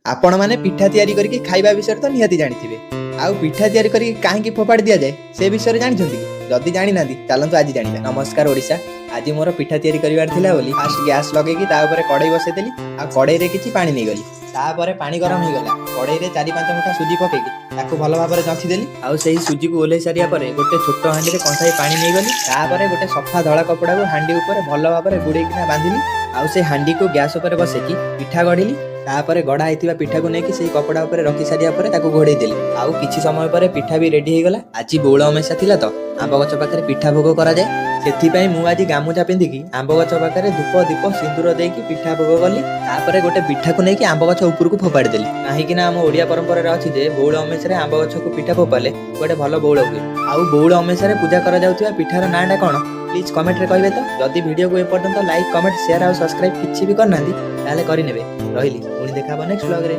आपण माने पिठा तैयारी करके खाइबा विषय तो निहाती जानिथिबे। आउ पिठा तैयारी करके काहेकि फोपाड़ी दिया जाए से विषय जानिछन्ति कि जदि जानि नांदी चलंतु आज जानिबा। नमस्कार ओडिशा। आज मोर पिठा तैयारी करिवार थिला बोली फास्ट गैस लगेकी ता ऊपर कड़ाई बसै देली आ कड़ाई रे किछि पानी नै गली। तापर पानी गरम हो गला कड़ाई रे 4-5 मुठा सुजी पकेकी ताकू भल भाबरे जंती देली। आउ सेही सुजी को ओले सारिया परे गोटे छोट हांडी रे कंसाई पानी नै गली। तापर गोटे सफा धळा कपड़ा को हांडी ऊपर भल भाबरे गुडेकिना बांधिली। आउ से हांडी को गैस ऊपर बसेकी पिठा गढिली। तापर गढ़ा होता पिठा को लेकिन से कपड़ा उपर रखी सारिया पर घोड़े देली। आउ किछि समय पर पिठा भी रेडी हो गला। आज बौल अमेशा थिला तो आंब गछ पाखरे पिठा भोग करा जाए सेथिपाई मु आज गामुछा पिंधिकी आंब गछ पाखरे धूप दीप सिंदूर देकी पिठा भोग कली। तापर गोटे पिठा को लेकिन आंब गछ ऊपर को फोपाड़ी देली। काहेकि ना हम ओडिया परंपरा रे अछि जे बौल अमेशा रे आंब गछ को पिठा फोपाले गोटे भलो बौल हुए। आउ बौल अमेशा रे पूजा करा जाउथिबा पिठार नाटा कोन प्लीज कमेंट रे कहबे। तो जदि वीडियो को एपर्यंत लाइक कमेंट शेयर और सब्सक्राइब किछि भी करनांदी ताले करि नेबे। रहिली पुणी देखा नेक्स्ट व्लॉग रे।